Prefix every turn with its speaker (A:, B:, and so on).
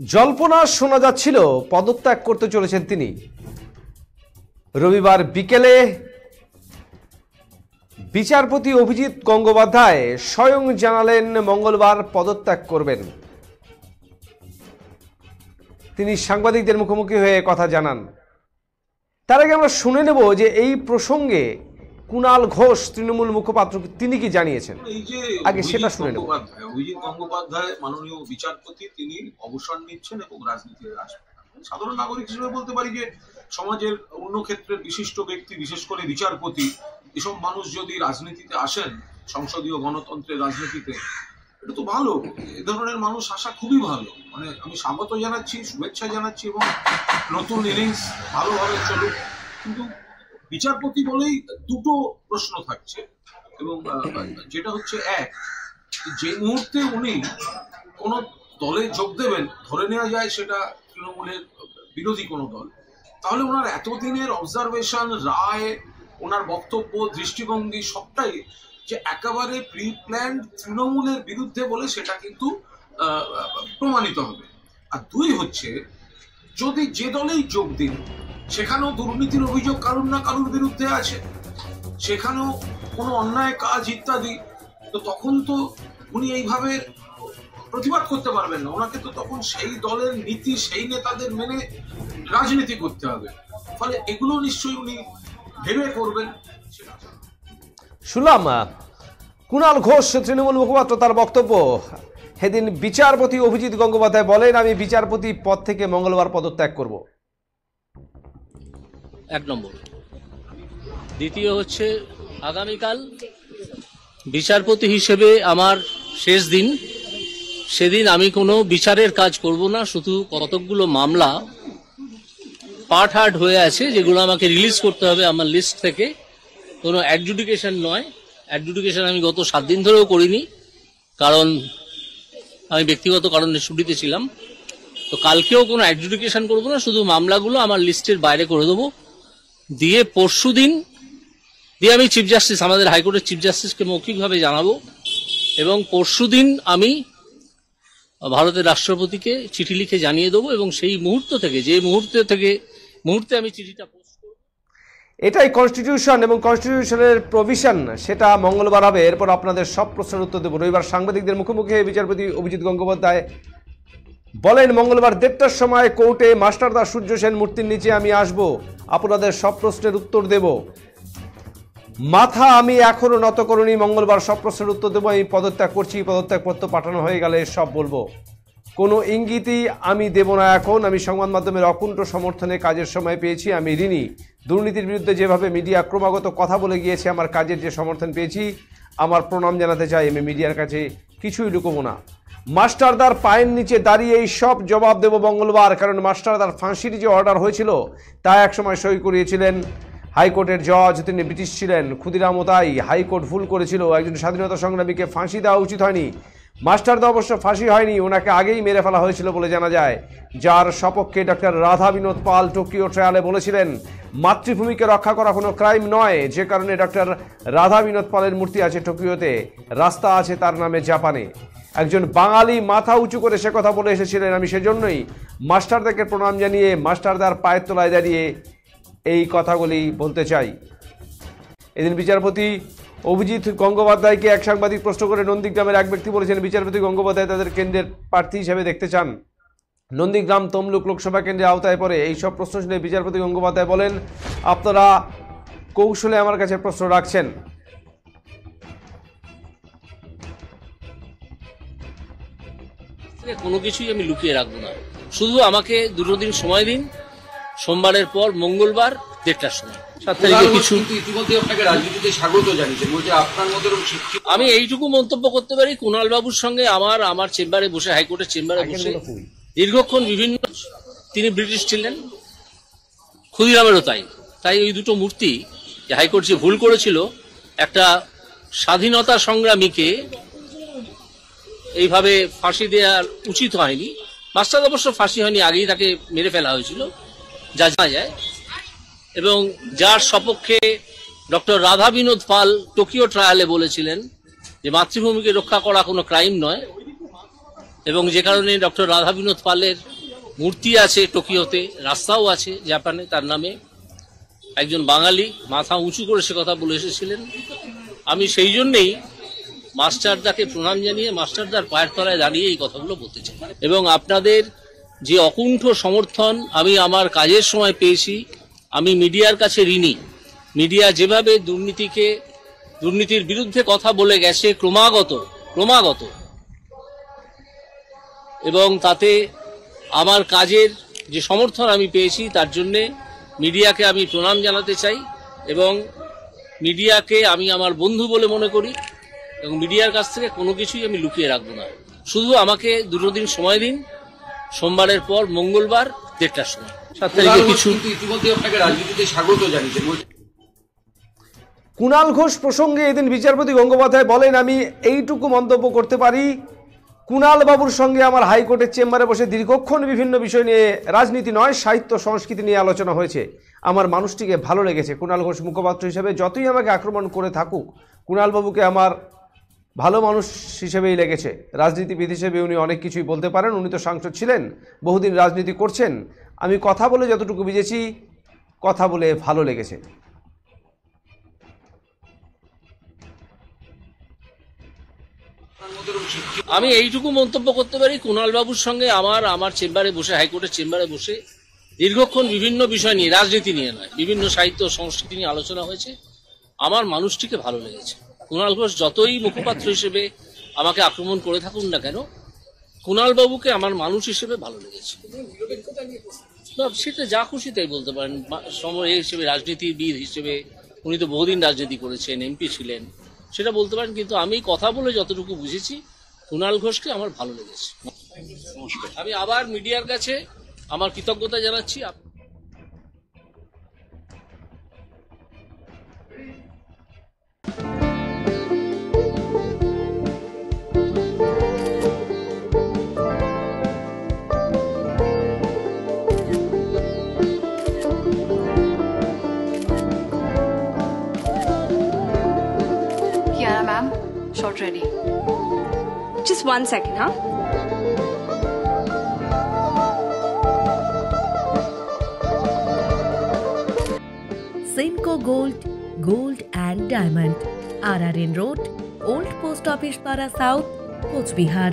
A: জল্পনা শোনা যাচ্ছিল পদত্যাগ করতে চলেছেন তিনি। রবিবার বিকেলে বিচারপতি অভিজিৎ গঙ্গোপাধ্যায় স্বয়ং জানালেন মঙ্গলবার পদত্যাগ করবেন। তিনি সাংবাদিকদের মুখোমুখি হয়ে কথা জানান। তার আগে আমরা শুনে নেব যে এই প্রসঙ্গে কুণাল ঘোষ তৃণমূল মুখপাত্র তিনি কি জানিয়েছেন, আগে সেটা শুনে নেব।
B: অভিজিৎ গঙ্গোপাধ্যায় মাননীয় বিচারপতি, তিনি অবসর নিচ্ছেন এবং রাজনীতিতে আসবেন। সাধারণ নাগরিক হিসেবে বলতে পারি যে সমাজের অন্য ক্ষেত্রের বিশিষ্ট ব্যক্তি, বিশেষ করে বিচারপতি, এসব মানুষ যদি রাজনীতিতে আসেন, সংসদীয় গণতন্ত্রের রাজনীতিতে, এটা তো ভালো। এ ধরনের মানুষ আসা খুবই ভালো। মানে আমি স্বাগত জানাচ্ছি, শুভেচ্ছা জানাচ্ছি এবং নতুন ইনিংস ভালোভাবে চলুক। কিন্তু বিচারপতি বলেই দুটো প্রশ্ন থাকছে, এবং যেটা হচ্ছে এক, যে মুহূর্তে উনি কোন দলে যোগ দেবেন, ধরে নেওয়া যায় সেটা তৃণমূলের বিরোধী কোনো দল, তাহলে ওনার এতদিনের অবজারভেশন, রায়, ওনার বক্তব্য, দৃষ্টিভঙ্গি সবটাই যে একেবারে প্রি প্ল্যান্ড তৃণমূলের বিরুদ্ধে বলে সেটা কিন্তু প্রমাণিত হবে। আর দুই হচ্ছে, যদি যে দলেই যোগ দিন সেখানেও দুর্নীতির অভিযোগ কারুর না কারুর বিরুদ্ধে আছে, সেখানেও কোনো অন্যায় কাজ ইত্যাদি, তো তখন তো উনি এইভাবে প্রতিবাদ করতে পারবেন না। ওনাকে তো তখন সেই দলের নীতি, সেই নেতাদের মেনে রাজনীতি করতে হবে। ফলে এগুলো নিশ্চয়ই উনি ভেবে করবেন।
A: শুনলাম কুণাল ঘোষ তৃণমূল মুখপাত্র, তার বক্তব্য। সেদিন বিচারপতি অভিজিৎ গঙ্গোপাধ্যায় বলেন, আমি বিচারপতি পদ থেকে মঙ্গলবার পদত্যাগ করব।
C: এক নম্বর। দ্বিতীয় হচ্ছে, আগামীকাল বিচারপতি হিসেবে আমার শেষ দিন। সেদিন আমি কোনো বিচারের কাজ করব না, শুধু কতকগুলো মামলা পার্ট হার্ট হয়ে আছে যেগুলো আমাকে রিলিজ করতে হবে আমার লিস্ট থেকে। কোনো অ্যাডজুডিকেশন নয়। অ্যাডজুডিকেশন আমি গত 7 দিন ধরেও করিনি, কারণ আমি ব্যক্তিগত কারণে ছুটিতে ছিলাম। তো কালকেও কোনো অ্যাডজুডিকেশন করবো না, শুধু মামলাগুলো আমার লিস্টের বাইরে করে দেবো। দিয়ে পরশু দিন আমি চিফ জাস্টিস, আমাদের হাইকোর্টের চিফ জাস্টিসকে মৌখিকভাবে জানাবো, এবং পরশু দিন আমি ভারতের রাষ্ট্রপতিকে চিঠি লিখে জানিয়ে দেবো, এবং সেই মুহূর্ত থেকে, যে মুহূর্তে আমি চিঠিটা পোস্ট করব,
A: এটাই কনস্টিটিউশন এবং কনস্টিটিউশনের প্রভিশন, সেটা মঙ্গলবার হবে। এরপর আপনাদের সব প্রশ্নের উত্তর দেব। রবিবার সাংবাদিকদের মুখোমুখি বিচারপতি অভিজিৎ গঙ্গোপাধ্যায় বলেন, মঙ্গলবার 1:30টার সময় কোর্টে মাস্টারদা সূর্য সেন মূর্তির নিচে আমি আসব, আপনাদের সব প্রশ্নের উত্তর দেব। মাথা আমি এখনো নত করিনি, মঙ্গলবার সব প্রশ্নের উত্তর দেবো। আমি পদত্যাগ করছি, পদত্যাগপত্র পাঠানো হয়ে গেলে সব বলবো। কোনো ইঙ্গিতই আমি দেব না এখন। আমি সংবাদ মাধ্যমের অকুণ্ঠ সমর্থনে কাজের সময় পেয়েছি, আমি ঋণী। দুর্নীতির বিরুদ্ধে যেভাবে মিডিয়া ক্রমাগত কথা বলে গিয়েছে, আমার কাজের যে সমর্থন পেয়েছি, আমার প্রণাম জানাতে চাই। আমি মিডিয়ার কাছে কিছুই লুকোবো না। মাস্টারদার পায়ের নিচে দাঁড়িয়ে এই সব জবাব দেব মঙ্গলবার, কারণ মাস্টারদার ফাঁসির যে অর্ডার হয়েছিল তা একসময় সই করিয়েছিলেন হাইকোর্টের জজ, তিনি ব্রিটিশ ছিলেন। ক্ষুদিরামও তাই। হাইকোর্ট ভুল করেছিল, একজন স্বাধীনতা সংগ্রামীকে ফাঁসি দেওয়া উচিত হয়নি। মাস্টারদা অবশ্য ফাঁসি হয়নি, ওনাকে আগেই মেরে ফেলা হয়েছিল বলে জানা যায়। যার সপক্ষে ডক্টর রাধা বিনোদ পাল টোকিও ট্রায়ালে বলেছিলেন, মাতৃভূমিকে রক্ষা করা কোনো ক্রাইম নয়, যে কারণে ডক্টর রাধা বিনোদ পালের মূর্তি আছে টোকিওতে, রাস্তা আছে তার নামে জাপানে। একজন বাঙালি মাথা উঁচু করে সে কথা বলে এসেছিলেন। আমি সেজন্যই মাস্টারদাকে প্রণাম জানিয়ে মাস্টারদার পায়ের তলায় দাঁড়িয়ে এই কথাগুলি বলতে চাই। এদিন বিচারপতি অভিজিৎ গঙ্গোপাধ্যায়কে এক সাংবাদিক প্রশ্ন করে নন্দীগ্রামের এক ব্যক্তি বলেছেন, বিচারপতি গঙ্গোপাধ্যায় তাদের কেন্দ্রের প্রার্থী হিসেবে দেখতে চান। নন্দীগ্রাম তমলুক লোকসভা কেন্দ্রের আওতায় পড়ে। এই সব প্রশ্ন শুনে বিচারপতি গঙ্গোপাধ্যায় বলেন, আপনারা কৌশলে আমার কাছে প্রশ্ন রাখছেন।
C: কোনো কিছুই আমি লুকিয়ে রাখবো না, শুধু আমাকে 2 দিন সময় দিন। সোমবারের পর মঙ্গলবার 1:30টার সময়, 7 তারিখে কিছু আমি এইটুকু মন্তব্য করতে পারি, কুণাল বাবুর সঙ্গে আমার চেম্বারে বসে, হাইকোর্টের চেম্বারে বসে দীর্ঘক্ষণ বিভিন্ন, তিনি ব্রিটিশ ছিলেন, ক্ষুদিরামেরও তাই ওই দুটো মূর্তি, যে হাইকোর্ট যে ভুল করেছিল, একটা স্বাধীনতা সংগ্রামীকে এইভাবে ফাঁসি দেওয়া উচিত হয়নি। মাস্টার অবশ্য ফাঁসি হয়নি, আগেই তাকে মেরে ফেলা হয়েছিল যা জানা যায়, এবং যার সপক্ষে ডক্টর রাধা বিনোদ পাল টোকিও ট্রায়ালে বলেছিলেন যে মাতৃভূমিকে রক্ষা করা কোনো ক্রাইম নয়, এবং যে কারণে ডক্টর রাধা বিনোদ পালের মূর্তি আছে টোকিওতে, রাস্তাও আছে জাপানে তার নামে। একজন বাঙালি মাথা উঁচু করে সে কথা বলে এসেছিলেন। আমি সেই জন্যেই মাস্টারদাকে প্রণাম জানিয়ে মাস্টারদার পায়ের তলায় দাঁড়িয়ে এই কথাগুলো বলতে চাই। এবং আপনাদের যে অকুণ্ঠ সমর্থন আমি আমার কাজের সময় পেয়েছি, আমি মিডিয়ার কাছে ঋণী। মিডিয়া যেভাবে দুর্নীতির বিরুদ্ধে কথা বলে গেছে ক্রমাগত এবং তাতে আমার কাজের যে সমর্থন আমি পেয়েছি তার জন্যে মিডিয়াকে আমি প্রণাম জানাতে চাই। এবং মিডিয়াকে আমি আমার বন্ধু বলে মনে করি এবং মিডিয়ার কাছ থেকে কোনো কিছুই আমি লুকিয়ে রাখবো না। শুধু আমাকে 2 দিন সময় দিন, সোমবারের পর মঙ্গলবার 1:30টার সময়। 7 তারিখে কিছু
B: ইতিমধ্যে আপনাকে রাজনীতিতে স্বাগত জানিয়েছেন।
A: কুণাল ঘোষ প্রসঙ্গে এদিন বিচারপতি গঙ্গোপাধ্যায় বলেন, আমি এইটুকু মন্তব্য করতে পারি, কুণাল বাবুর সঙ্গে আমার হাইকোর্টের চেম্বারে বসে দীর্ঘক্ষণ বিভিন্ন বিষয় নিয়ে, রাজনীতি নয় সাহিত্য সংস্কৃতি নিয়ে আলোচনা হয়েছে। আমার মানুষটিকে ভালো লেগেছে। কুণাল ঘোষ মুখপাত্র হিসেবে যতই আমাকে আক্রমণ করে থাকুক, কুণাল বাবুকে আমার ভালো মানুষ হিসেবেই লেগেছে। রাজনীতিবিদ হিসেবে উনি অনেক কিছুই বলতে পারেন, উনি তো সাংসদ ছিলেন, বহুদিন রাজনীতি করছেন। আমি কথা বলে যতটুকু বুঝেছি, কথা বলে ভালো লেগেছে।
C: আমি এইটুকু মন্তব্য করতে পারি, কুণাল বাবুর সঙ্গে আমার চেম্বারে বসে, হাইকোর্টের চেম্বারে বসে দীর্ঘক্ষণ বিভিন্ন বিষয় নিয়ে, রাজনীতি নিয়ে নয়, বিভিন্ন সাহিত্য সংস্কৃতি নিয়ে আলোচনা হয়েছে। আমার মানুষটিকে ভালো লেগেছে। কুণাল ঘোষ যতই মুখপাত্র হিসেবে আমাকে আক্রমণ করে থাকুন না কেন, কুণাল বাবুকে আমার মানুষ হিসেবে ভালো লেগেছে। সেটা যা খুশি তাই বলতে পারেন। সময় হিসেবে, রাজনীতিবিদ হিসেবে উনি তো বহুদিন রাজনীতি করেছেন, এমপি ছিলেন, সেটা বলতে পারেন। কিন্তু আমি কথা বলে যতটুকু বুঝেছি, কুণাল ঘোষকে আমার ভালো লেগেছে। আমি আবার মিডিয়ার কাছে আমার কৃতজ্ঞতা জানাচ্ছি।
D: Kiara ma'am, shot ready.
E: Just 1 second, huh?
F: Senco Gold and Diamond, RRN Road, Old Post Office Para South, Coach Bihar.